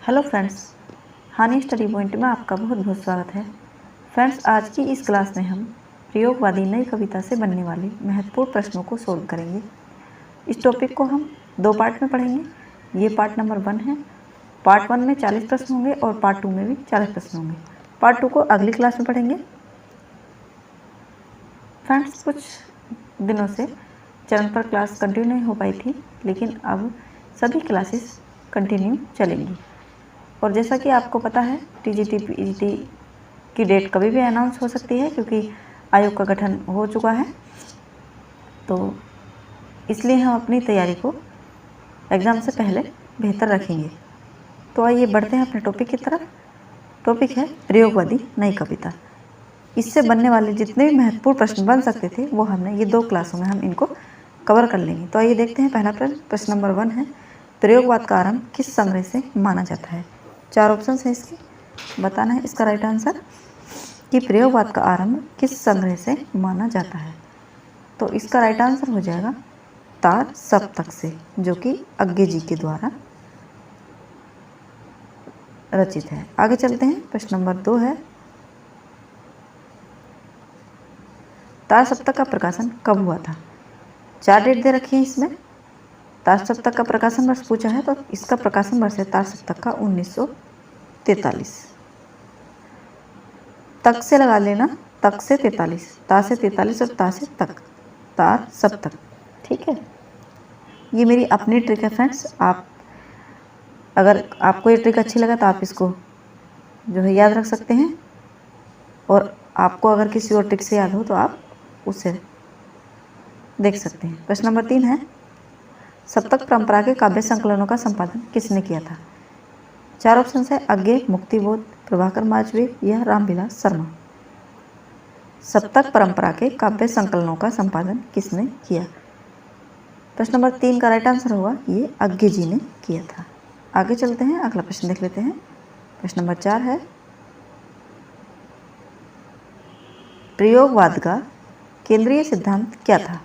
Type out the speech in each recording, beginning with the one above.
Hello friends, हानि study point में आपका बहुत बहुत स्वागत है। फ्रेंड्स, आज की इस क्लास में हम प्रयोगवादी नई कविता से बनने वाले महत्वपूर्ण प्रश्नों को सोल्व करेंगे। इस टॉपिक को हम दो पार्ट में पढ़ेंगे। ये पार्ट नंबर 1 है। पार्ट 1 में 40 प्रश्न होंगे और पार्ट 2 में भी 40 प्रश्न होंगे। पार्ट 2 को अगली क्लास में पढ़ेंगे। फ्रेंड्स, कुछ दिनों से चैनल पर क्लास कंटिन्यू नहीं हो पाई थी, लेकिन अब सभी क्लासेस कंटिन्यू चलेंगी। और जैसा कि आपको पता है, टीजीटी पीजीटी की डेट कभी भी अनाउंस हो सकती है, क्योंकि आयोग का गठन हो चुका है। तो इसलिए हम अपनी तैयारी को एग्ज़ाम से पहले बेहतर रखेंगे। तो आइए बढ़ते हैं अपने टॉपिक की तरफ। टॉपिक है प्रयोगवादी नई कविता। इससे बनने वाले जितने भी महत्वपूर्ण प्रश्न बन सकते थे, वो हमने ये 2 क्लासों में हम इनको कवर कर लेंगे। तो आइए देखते हैं। पहला प्रश्न नंबर 1 है, प्रयोगवाद का आरंभ किस संग्रह से माना जाता है? 4 ऑप्शन है इसके, बताना है इसका राइट आंसर कि प्रयोगवाद का आरंभ किस संग्रह से माना जाता है। तो इसका राइट आंसर हो जाएगा तार सप्तक से, जो कि अज्ञे जी के द्वारा रचित है। आगे चलते हैं। प्रश्न नंबर 2 है, तार सप्तक का प्रकाशन कब हुआ था? 4 डेट दे रखी है इसमें। तार सप्तक का प्रकाशन वर्ष पूछा है, तो इसका प्रकाशन वर्ष है तार सप्तक का 1943। तक से लगा लेना, तक से 43, ता से 43 और ता से तक, तार सप्तक। ठीक है, ये मेरी अपनी ट्रिक है फ्रेंड्स। अगर आपको ये ट्रिक अच्छी लगा तो आप इसको जो है याद रख सकते हैं, और आपको अगर किसी और ट्रिक से याद हो तो आप उससे देख सकते हैं। प्रश्न नंबर 3 है, सप्तक परंपरा के काव्य संकलनों का संपादन किसने किया था? 4 ऑप्शन है, अज्ञे, मुक्तिबोध, प्रभाकर माजवे या रामविलास शर्मा। सप्तक परंपरा के काव्य संकलनों का संपादन किसने किया? प्रश्न नंबर 3 का राइट आंसर होगा ये अज्ञे जी ने किया था। आगे चलते हैं, अगला प्रश्न देख लेते हैं। प्रश्न नंबर 4 है, प्रयोगवाद का केंद्रीय सिद्धांत क्या था?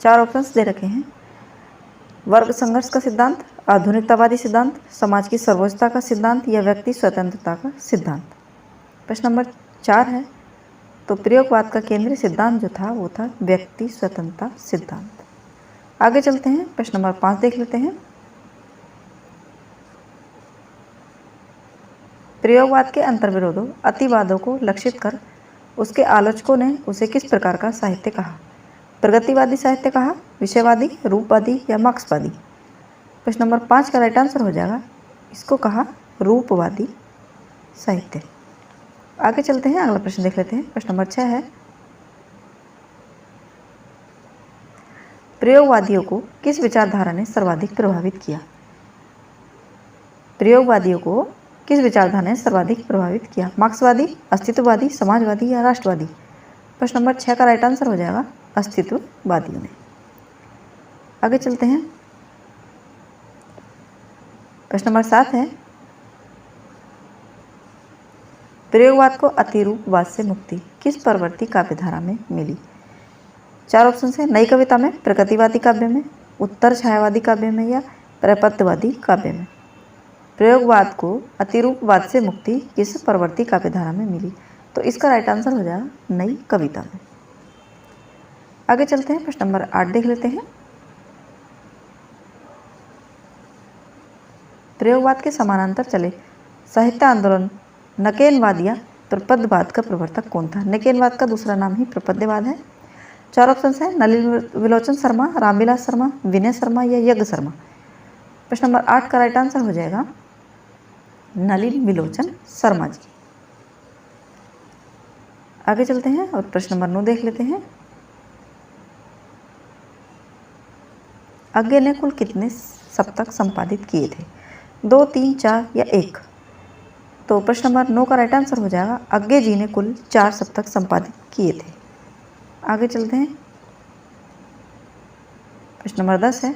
4 ऑप्शंस दे रखे हैं, वर्ग संघर्ष का सिद्धांत, आधुनिकतावादी सिद्धांत, समाज की सर्वोच्चता का सिद्धांत या व्यक्ति स्वतंत्रता का सिद्धांत। प्रश्न नंबर 4 है, तो प्रयोगवाद का केंद्रीय सिद्धांत जो था वो था व्यक्ति स्वतंत्रता सिद्धांत। आगे चलते हैं। प्रश्न नंबर 5 देख लेते हैं। प्रयोगवाद के अंतर्विरोधों, अतिवादों को लक्षित कर उसके आलोचकों ने उसे किस प्रकार का साहित्य कहा? प्रगतिवादी साहित्य कहा, विषयवादी, रूपवादी या मार्क्सवादी? प्रश्न नंबर 5 का राइट आंसर हो जाएगा, इसको कहा रूपवादी साहित्य। आगे चलते हैं, अगला प्रश्न देख लेते हैं। प्रश्न नंबर 6 है, प्रयोगवादियों को किस विचारधारा ने सर्वाधिक प्रभावित किया? प्रयोगवादियों को किस विचारधारा ने सर्वाधिक प्रभावित किया? मार्क्सवादी, अस्तित्ववादी, समाजवादी या राष्ट्रवादी? प्रश्न नंबर 6 का राइट आंसर हो जाएगा अस्तित्ववादियों ने। आगे चलते हैं। प्रश्न नंबर 7 है, प्रयोगवाद को अतिरूपवाद से मुक्ति किस परवर्ती काव्यधारा में मिली? 4 ऑप्शन है, नई कविता में, प्रगतिवादी काव्य में, उत्तर छायावादी काव्य में या प्रपत्तिवादी काव्य में? प्रयोगवाद को अतिरूपवाद से मुक्ति किस परवर्ती काव्यधारा में मिली? तो इसका राइट आंसर हो जाएगा नई कविता में। आगे चलते हैं। प्रश्न नंबर 8 देख लेते हैं। प्रयोगवाद के समानांतर चले साहित्य आंदोलन नकेनवाद या प्रपद्यवाद का प्रवर्तक कौन था? नकेनवाद का दूसरा नाम ही प्रपद्यवाद है। 4 ऑप्शन है, नलिन विलोचन शर्मा, रामविलास शर्मा, विनय शर्मा या यज्ञ शर्मा? प्रश्न नंबर 8 का राइट आंसर हो जाएगा नलिन विलोचन शर्मा जी। आगे चलते हैं और प्रश्न नंबर 9 देख लेते हैं। अज्ञे ने कुल कितने सप्तक संपादित किए थे? 2, 3, 4 या 1? तो प्रश्न नंबर 9 का राइट आंसर हो जाएगा अज्ञे जी ने कुल 4 सप्तक संपादित किए थे। आगे चलते हैं। प्रश्न नंबर 10 है,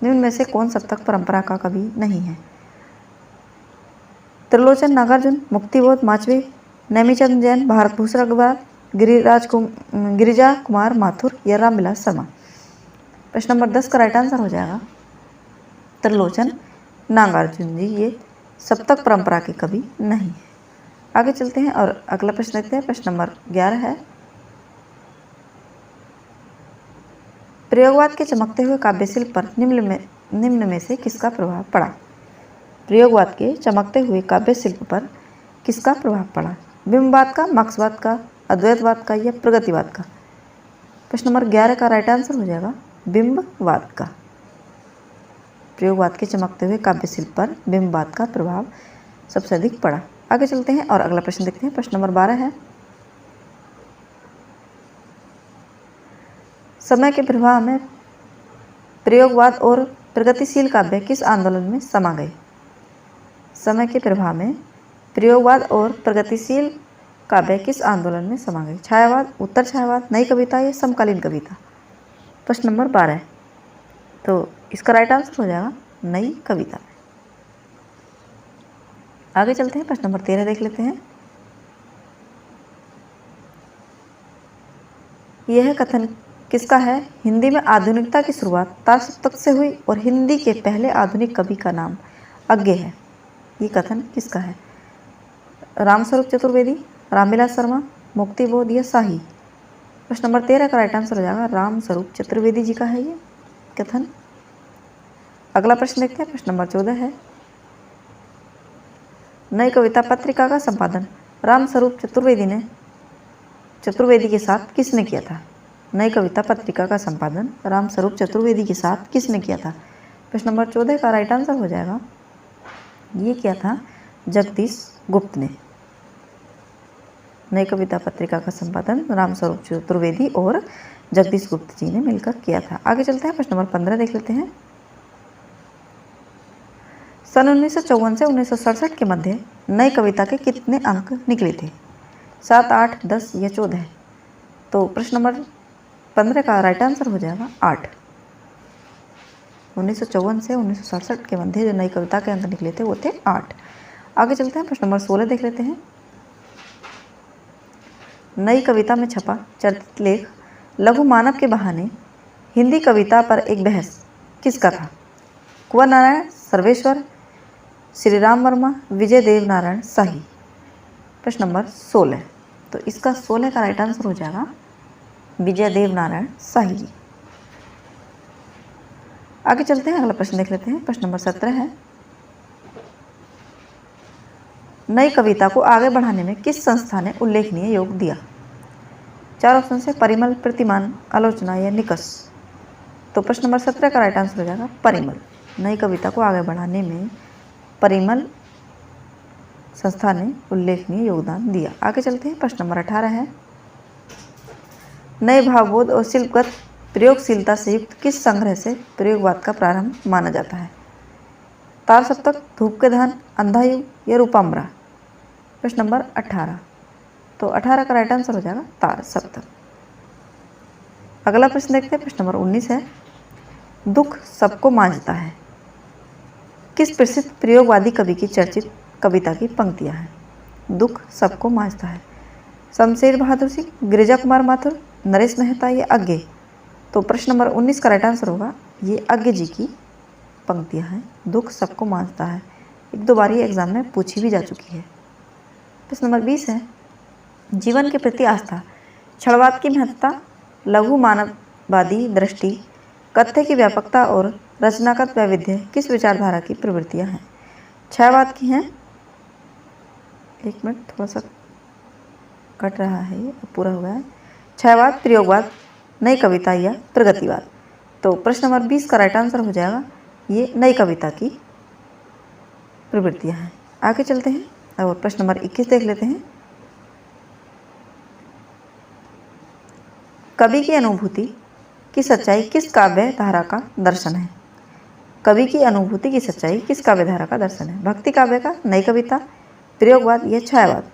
निम्न में से कौन सप्तक परंपरा का कवि नहीं है? त्रिलोचन, नागार्जुन, मुक्तिबोध, माचवे, नेमिचंद जैन, भारत भूषण अग्रवाल, गिरिजा कुमार माथुर या रामविलास शर्मा? प्रश्न नंबर 10 का राइट आंसर हो जाएगा त्रिलोचन नागार्जुन जी, ये सप्तक परंपरा के कवि नहीं। आगे चलते हैं और अगला प्रश्न देखते हैं। प्रश्न नंबर 11 है, प्रयोगवाद के चमकते हुए काव्यशिल्प पर निम्न में से किसका प्रभाव पड़ा? प्रयोगवाद के चमकते हुए काव्यशिल्प पर किसका प्रभाव पड़ा? बिंबवाद का, मार्क्सवाद का, अद्वैतवाद का या प्रगतिवाद का? प्रश्न नंबर 11 का राइट आंसर हो जाएगा बिंबवाद का। प्रयोगवाद के चमकते हुए काव्यशिल्प पर बिंबवाद का प्रभाव सबसे अधिक पड़ा। आगे चलते हैं और अगला प्रश्न देखते हैं। प्रश्न नंबर 12 है, समय के प्रवाह में प्रयोगवाद और प्रगतिशील काव्य किस आंदोलन में समा गए? समय के प्रवाह में प्रयोगवाद और प्रगतिशील काव्य किस आंदोलन में समा गए? छायावाद, उत्तर छायावाद, नई कविता या समकालीन कविता? प्रश्न नंबर 12 तो इसका राइट आंसर हो जाएगा नई कविता। आगे चलते हैं, प्रश्न नंबर 13 देख लेते हैं। यह कथन किसका है? हिंदी में आधुनिकता की शुरुआत तारसप्तक से हुई और हिंदी के पहले आधुनिक कवि का नाम अज्ञे है। ये कथन किसका है? रामस्वरूप चतुर्वेदी, रामविलास शर्मा, मुक्तिबोध या शाही? प्रश्न नंबर 13 का राइट आंसर हो जाएगा रामस्वरूप चतुर्वेदी जी का है ये कथन। अगला प्रश्न देखते हैं। प्रश्न नंबर 14 है, नई कविता पत्रिका का संपादन रामस्वरूप चतुर्वेदी के साथ किसने किया था? नई कविता पत्रिका का संपादन रामस्वरूप चतुर्वेदी के साथ किसने किया था? प्रश्न नंबर 14 का राइट आंसर हो जाएगा, ये किया था जगदीश गुप्त ने। नई कविता पत्रिका का संपादन रामस्वरूप चतुर्वेदी और जगदीश गुप्त जी ने मिलकर किया था। आगे चलते हैं, प्रश्न नंबर 15 देख लेते हैं। सन 1954 से 1967 के मध्य नई कविता के कितने अंक निकले थे? 7, 8, 10 या 14? तो प्रश्न नंबर 15 का राइट आंसर हो जाएगा 8। 1954 से 1967 के मध्य जो नई कविता के अंक निकले थे वो थे 8। आगे चलते हैं, प्रश्न नंबर 16 देख लेते हैं। नई कविता में छपा चर्चित लेख लघु मानव के बहाने हिंदी कविता पर एक बहस किसका था? कुंवर नारायण, सर्वेश्वर, श्री राम वर्मा, विजय देव नारायण शाही? प्रश्न नंबर 16 तो इसका 16 का राइट आंसर हो जाएगा विजय देव नारायण शाही जी। आगे चलते हैं, अगला प्रश्न देख लेते हैं। प्रश्न नंबर 17 है, नई कविता को आगे बढ़ाने में किस संस्था ने उल्लेखनीय योग दिया? 4 ऑप्शन से परिमल, प्रतिमान, आलोचना या निकष? तो प्रश्न नंबर 17 का राइट आंसर हो जाएगा परिमल। नई कविता को आगे बढ़ाने में परिमल संस्था ने उल्लेखनीय योगदान दिया। आगे चलते हैं, प्रश्न नंबर 18 है, नए भावबोध और शिल्पगत प्रयोगशीलता से युक्त किस संग्रह से प्रयोगवाद का प्रारंभ माना जाता है? तारसप्तक, धूप के दहन, अंधायुग या रूपाम्बरा? प्रश्न नंबर 18 तो 18 का राइट आंसर हो जाएगा तारसप्तक। अगला प्रश्न देखते हैं। प्रश्न नंबर 19 है, दुख सबको मांझता है किस प्रसिद्ध प्रयोगवादी कवि की चर्चित कविता की पंक्तियां हैं? दुख सबको मांझता है शमशेर बहादुर सिंह, गिरिजा कुमार माथुर, नरेश मेहता या अज्ञे? तो प्रश्न नंबर 19 का राइट आंसर होगा ये अज्ञे जी की पंक्तियां हैं। दुख सबको मांझता है 1-2 बार ये एग्जाम में पूछी भी जा चुकी है। प्रश्न नंबर 20 है, जीवन के प्रति आस्था, क्षणवाद की महत्ता, लघु मानववादी दृष्टि, कथ्य की व्यापकता और रचनात्मक वैविध्य किस विचारधारा की प्रवृत्तियां हैं? छायावाद की हैं। 1 मिनट थोड़ा सा कट रहा है, ये पूरा हुआ है। छायावाद, प्रयोगवाद, नई कविता या प्रगतिवाद? तो प्रश्न नंबर 20 का राइट आंसर हो जाएगा ये नई कविता की प्रवृत्तियां हैं। आगे चलते हैं और प्रश्न नंबर 21 देख लेते हैं। कवि की अनुभूति की सच्चाई किस काव्य धारा का दर्शन है? कवि की अनुभूति की सच्चाई किस काव्य धारा का दर्शन है? भक्ति काव्य का, नई कविता, प्रयोगवाद या छायावाद?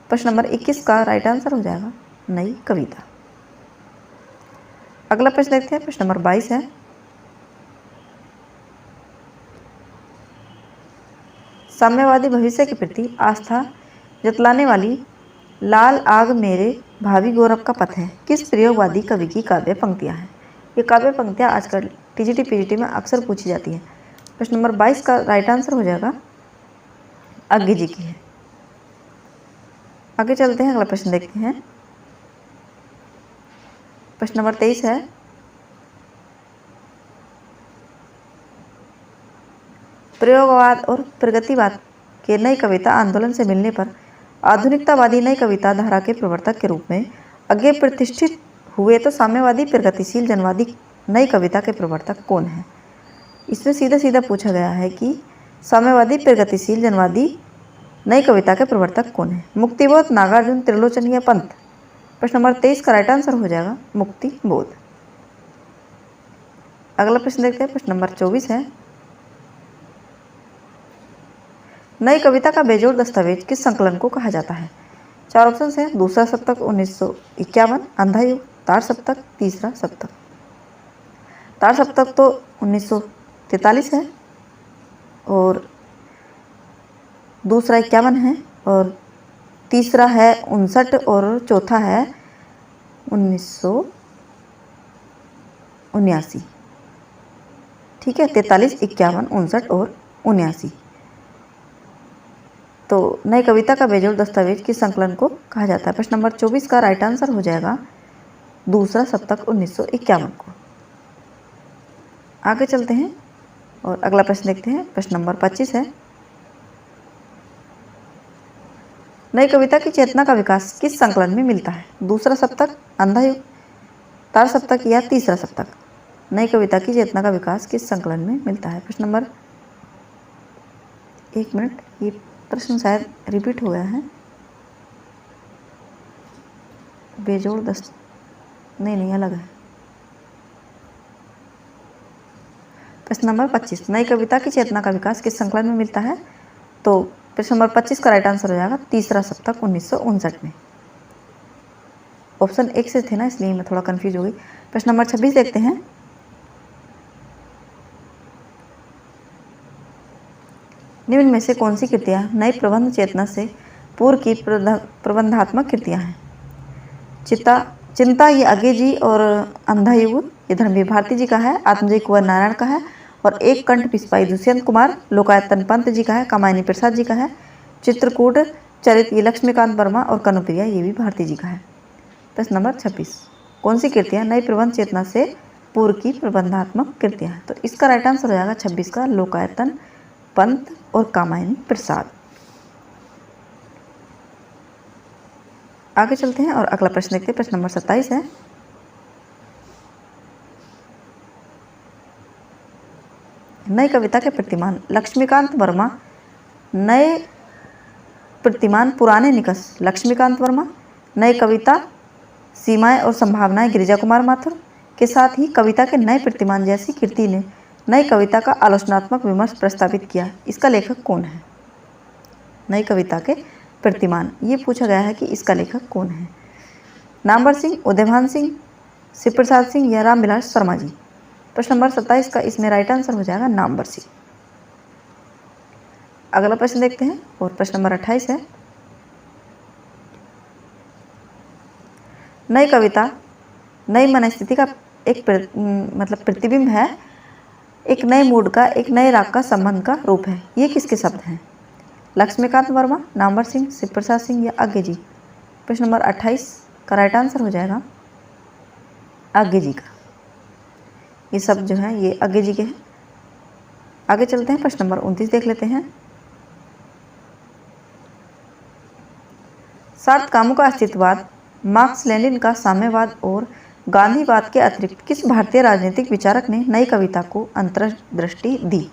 प्रश्न नंबर 21 का राइट आंसर हो जाएगा नई कविता। अगला प्रश्न देखते हैं। प्रश्न नंबर 22 है, साम्यवादी भविष्य के प्रति आस्था जतलाने वाली लाल आग मेरे भावी गौरव का पथ है किस प्रयोगवादी कवि की काव्य पंक्तियां हैं? ये काव्य पंक्तियां आजकल टीजीटी पीजीटी में अक्सर पूछी जाती हैं। प्रश्न नंबर 22 का राइट आंसर हो जाएगा आगे जी की है। आगे चलते हैं, अगला प्रश्न देखते हैं। प्रश्न नंबर 23 है, प्रयोगवाद और प्रगतिवाद के नई कविता आंदोलन से मिलने पर आधुनिकतावादी नई कविता धारा के प्रवर्तक के रूप में आगे प्रतिष्ठित हुए तो साम्यवादी प्रगतिशील जनवादी नई कविता के प्रवर्तक कौन है? इसमें सीधा सीधा पूछा गया है कि साम्यवादी प्रगतिशील जनवादी नई कविता के प्रवर्तक कौन है? मुक्तिबोध, नागार्जुन, त्रिलोचन या पंत? प्रश्न नंबर 23 का राइट आंसर हो जाएगा मुक्तिबोध। अगला प्रश्न देखते हैं, प्रश्न नंबर 24 है, नई कविता का बेजोड़ दस्तावेज किस संकलन को कहा जाता है? 4 ऑप्शन है, दूसरा सप्तक 1951, अंधा युग, तार सप्तक, तीसरा सप्तक। तार सप्तक तो 1943 है और दूसरा 51 है और तीसरा है 59 और चौथा है 1979। ठीक है, 43, 51, 59 और 79। तो नई कविता का बेजोड़ दस्तावेज किस संकलन को कहा जाता है? प्रश्न नंबर 24 का राइट आंसर हो जाएगा दूसरा सप्तक 1951 को। आगे चलते हैं और अगला प्रश्न देखते हैं। प्रश्न नंबर 25 है, नई कविता की चेतना का विकास किस संकलन में मिलता है? दूसरा सप्तक, अंधा युग, तार सप्तक या तीसरा सप्तक? नई कविता की चेतना का विकास किस संकलन में मिलता है? प्रश्न नंबर, एक मिनट, ये प्रश्न शायद रिपीट हो गया है। बेजोड़ नहीं अलग है। प्रश्न नंबर 25, नई कविता की चेतना का विकास किस संकलन में मिलता है? तो प्रश्न नंबर 25 का राइट आंसर हो जाएगा तीसरा सप्तक 1959 में। ऑप्शन 1 से थे ना, इसलिए मैं थोड़ा कंफ्यूज हो गई। प्रश्न नंबर 26 देखते हैं, निम्न में से कौन सी कृतियाँ नई प्रबंध चेतना से पूर्व की प्रबंधात्मक कृतियाँ हैं? चिंता ये आगे जी और अंधा युग ये धर्मवीर भारती जी का है, आत्मजय कुंवर नारायण का है और एक कंठ पिस्पाई दुष्यंत कुमार, लोकायतन पंत जी का है, कामायनी प्रसाद जी का है, चित्रकूट चरित ये लक्ष्मीकांत वर्मा और कनुप्रिया ये भी भारती जी का है। प्रश्न नंबर 26, कौन सी कृतियाँ नई प्रबंध चेतना से पूर्व की प्रबंधात्मक कृतियाँ हैं? तो इसका राइट आंसर हो जाएगा 26 का लोकायतन पंत और कामायनी प्रसाद। आगे चलते हैं और अगला प्रश्न देखते हैं। प्रश्न नंबर 27 है, नई कविता के प्रतिमान लक्ष्मीकांत वर्मा, नए प्रतिमान पुराने निकष लक्ष्मीकांत वर्मा, नई कविता सीमाएं और संभावनाएं गिरिजा कुमार माथुर के साथ ही कविता के नए प्रतिमान जैसी कृति ने नई कविता का आलोचनात्मक विमर्श प्रस्तावित किया। इसका लेखक कौन है? नई कविता के प्रतिमान, ये पूछा गया है कि इसका लेखक कौन है? नामवर सिंह, उदयभान सिंह, शिव प्रसाद सिंह या रामविलास शर्मा जी? प्रश्न नंबर 27 का इसमें राइट आंसर हो जाएगा नामवर सिंह। अगला प्रश्न देखते हैं और प्रश्न नंबर 28 है, नई कविता नई मनस्थिति का एक प्रतिबिंब है, एक नए मूड का, एक नए राग का संबंध का रूप है। ये किसके शब्द हैं? लक्ष्मीकांत वर्मा, नामवर सिंह, शिव प्रसाद सिंह या आगे जी? प्रश्न नंबर 28 का राइट आंसर हो जाएगा आगे जी का। ये सब जो है ये आगे जी के हैं। आगे चलते हैं, प्रश्न नंबर 29 देख लेते हैं। सार्थ कामों का अस्तित्ववाद, मार्क्स लेनिन का साम्यवाद और गांधीवाद के अतिरिक्त किस भारतीय राजनीतिक विचारक ने नई कविता को अंतर्दृष्टि दी?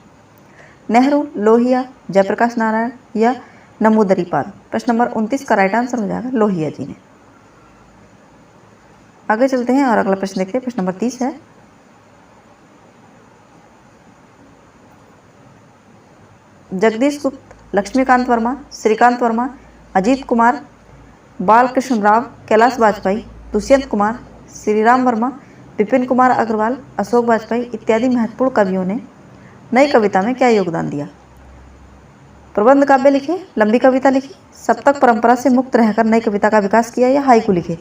नेहरू, लोहिया, जयप्रकाश नारायण या नमूदरीपाद? प्रश्न नंबर 29 का राइट आंसर हो जाएगा लोहिया जी ने। आगे चलते हैं और अगला प्रश्न देखते हैं। प्रश्न नंबर 30 है, जगदीश गुप्त, लक्ष्मीकांत वर्मा, श्रीकांत वर्मा, अजीत कुमार, बालकृष्ण राव, कैलाश वाजपेयी, दुष्यंत कुमार, श्रीराम वर्मा, विपिन कुमार अग्रवाल, अशोक वाजपेयी इत्यादि महत्वपूर्ण कवियों ने नई कविता में क्या योगदान दिया? प्रबंध काव्य लिखे, लंबी कविता लिखी, सप्तक परंपरा से मुक्त रहकर नई कविता का विकास किया या हाइकू लिखे?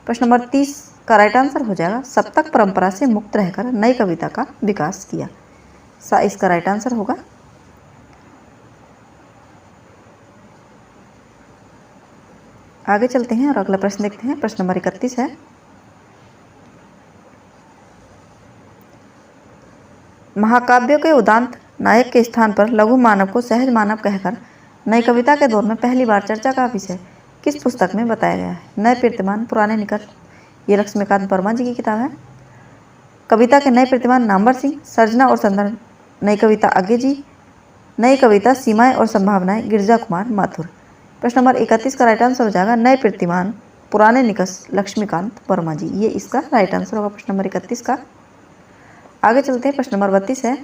प्रश्न नंबर 30 का राइट आंसर हो जाएगा सप्तक परंपरा से मुक्त रहकर नई कविता का विकास किया। इसका राइट आंसर होगा आगे चलते हैं और अगला प्रश्न देखते हैं। प्रश्न नंबर 31 है, महाकाव्यों के उदांत नायक के स्थान पर लघु मानव को सहज मानव कहकर नई कविता के दौर में पहली बार चर्चा का विषय किस पुस्तक में बताया गया है? नए प्रतिमान पुराने निकट, ये लक्ष्मीकांत वर्मा जी की किताब है। कविता के नए प्रतिमान नामवर सिंह, सर्जना और संदर्भ नई कविता आगे जी, नई कविता सीमाएं और संभावनाएं गिरजा कुमार माथुर। प्रश्न नंबर 31 का राइट आंसर हो जाएगा नए प्रतिमान पुराने निकष लक्ष्मीकांत वर्मा जी, ये इसका राइट आंसर होगा प्रश्न नंबर 31 का। आगे चलते हैं। प्रश्न नंबर 32 है,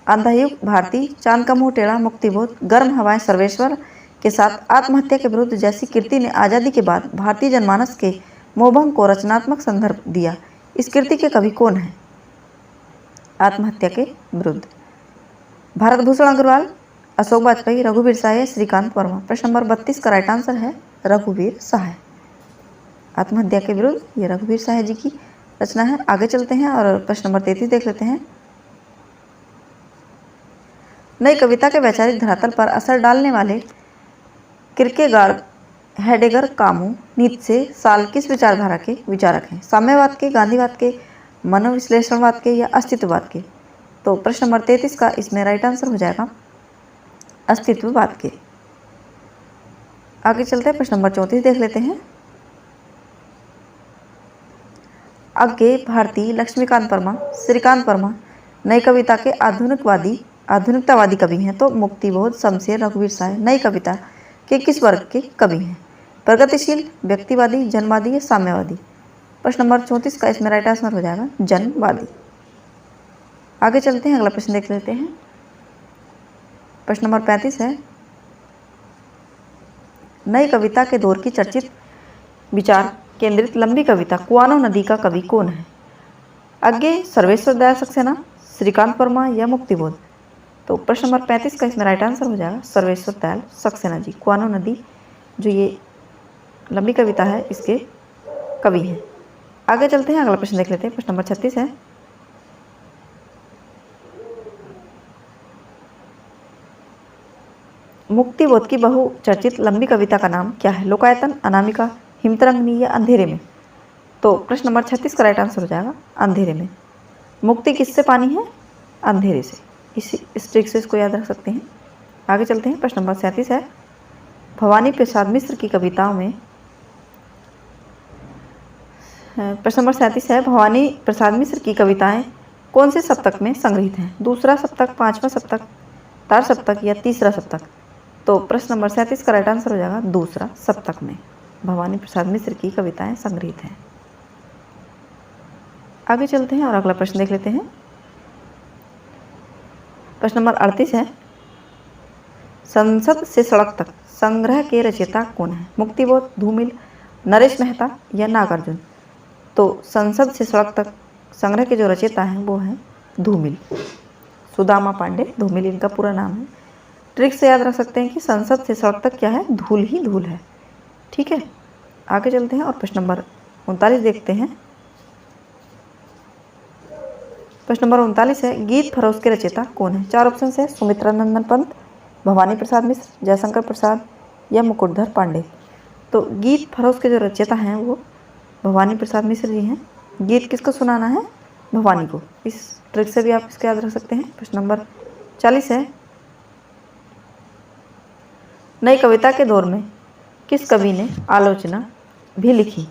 अंधायुग भारती, चांद का मुंह टेढ़ा, मुक्तिबोध, गर्म हवाएं, सर्वेश्वर के साथ आत्महत्या के विरुद्ध जैसी कृति ने आज़ादी के बाद भारतीय जनमानस के मोहभंग को रचनात्मक संदर्भ दिया। इस कृति के कवि कौन है? आत्महत्या के विरुद्ध भारत भूषण अग्रवाल, अशोक वाजपेयी, रघुवीर सहाय, श्रीकांत वर्मा। प्रश्न नंबर 32 का राइट आंसर है रघुवीर सहाय। आत्महत्या के विरुद्ध ये रघुवीर सहाय जी की रचना है। आगे चलते हैं और प्रश्न नंबर 33 देख लेते हैं। नई कविता के वैचारिक धरातल पर असर डालने वाले किरकेगार्ड, हेडेगर, कामू, नीत्शे, साल किस विचारधारा के विचारक हैं? साम्यवाद के, गांधीवाद के, मनोविश्लेषणवाद के या अस्तित्ववाद के? तो प्रश्न नंबर 33 का इसमें राइट आंसर हो जाएगा अस्तित्ववाद के। आगे चलते हैं। प्रश्न नंबर 34 देख लेते हैं। आगे भारती, लक्ष्मीकांत वर्मा, श्रीकांत वर्मा नई कविता के आधुनिकतावादी कवि हैं। तो मुक्तिबोध, शमशेर, रघुवीर सहाय नई कविता के किस वर्ग के कवि हैं? प्रगतिशील, व्यक्तिवादी, जनवादी या साम्यवादी? प्रश्न नंबर 34 का इसमें राइट आंसर हो जाएगा जनवादी। आगे चलते हैं, अगला प्रश्न देख लेते हैं। प्रश्न नंबर 35 है, नई कविता के दौर की चर्चित विचार केंद्रित लंबी कविता कुआनो नदी का कवि कौन है? आगे सर्वेश्वर दयाल सक्सेना, श्रीकांत वर्मा या मुक्तिबोध? तो प्रश्न नंबर 35 का इसमें राइट आंसर हो जाएगा सर्वेश्वर दयाल सक्सेना जी। कुआनो नदी जो ये लंबी कविता है इसके कवि हैं। आगे चलते हैं, अगला प्रश्न देख लेते हैं। प्रश्न नंबर 36 है, मुक्तिबोध की बहुचर्चित लंबी कविता का नाम क्या है? लोकायतन, अनामिका, हिमतरंगिनी या अंधेरे में? तो प्रश्न नंबर 36 का राइट आंसर हो जाएगा अंधेरे में। मुक्ति किससे पानी है? अंधेरे से। इस ट्रिक से इसको याद रख सकते हैं। आगे चलते हैं। प्रश्न नंबर 37 है, भवानी प्रसाद मिश्र की कविताओं में प्रश्न नंबर 37 है, भवानी प्रसाद मिश्र की कविताएं कौन से सप्तक में संग्रहित हैं? दूसरा सप्तक, पांचवा सप्तक, तार सप्तक या तीसरा सप्तक? तो प्रश्न नंबर 37 का राइट आंसर हो जाएगा दूसरा सप्तक में भवानी प्रसाद मिश्र की कविताएं संग्रहित हैं। आगे चलते हैं और अगला प्रश्न देख लेते हैं। प्रश्न नंबर 38 है, संसद से सड़क तक संग्रह के रचयिता कौन है? मुक्तिबोध, धूमिल, नरेश मेहता या नागार्जुन? तो संसद से सड़क तक संग्रह के जो रचयिता हैं वो हैं धूमिल, सुदामा पांडे धूमिल इनका पूरा नाम है। ट्रिक से याद रख सकते हैं कि संसद से सड़क तक क्या है? धूल ही धूल है। ठीक है, आगे चलते हैं और प्रश्न नंबर 39 देखते हैं। प्रश्न नंबर 39 है, गीत फरोश के रचयिता कौन है? चार ऑप्शन है, सुमित्रा नंदन पंत, भवानी प्रसाद मिश्र, जयशंकर प्रसाद या मुकुटधर पांडे? तो गीत फरोश के जो रचयिता हैं वो भवानी प्रसाद मिश्र जी हैं। गीत किसको सुनाना है? भवानी को। इस ट्रिक से भी आप इसको याद रख सकते हैं। प्रश्न नंबर 40 है, नई कविता के दौर में किस कवि ने आलोचना भी लिखी?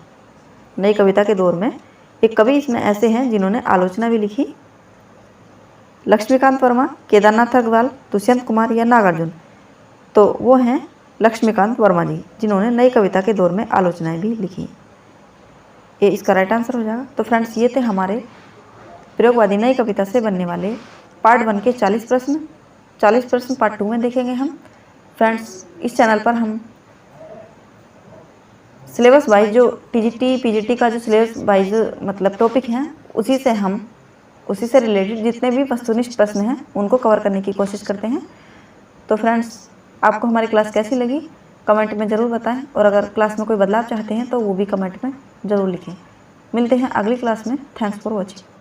नई कविता के दौर में एक कवि इसमें ऐसे हैं जिन्होंने आलोचना भी लिखी। लक्ष्मीकांत वर्मा, केदारनाथ अग्रवाल, दुष्यंत कुमार या नागार्जुन? तो वो हैं लक्ष्मीकांत वर्मा जी, जिन्होंने नई कविता के दौर में आलोचनाएं भी लिखी। ये इसका राइट आंसर हो जाएगा। तो फ्रेंड्स, ये थे हमारे प्रयोगवादी नई कविता से बनने वाले पार्ट 1 के 40 प्रश्न। 40 प्रश्न पार्ट 2 में देखेंगे हम। फ्रेंड्स, इस चैनल पर हम सिलेबस वाइज जो टीजीटी पीजीटी का जो सिलेबस वाइज मतलब टॉपिक हैं उसी से रिलेटेड जितने भी वस्तुनिष्ठ प्रश्न हैं उनको कवर करने की कोशिश करते हैं। तो फ्रेंड्स, आपको हमारी क्लास कैसी लगी कमेंट में ज़रूर बताएं, और अगर क्लास में कोई बदलाव चाहते हैं तो वो भी कमेंट में ज़रूर लिखें। मिलते हैं अगली क्लास में। Thanks for watching.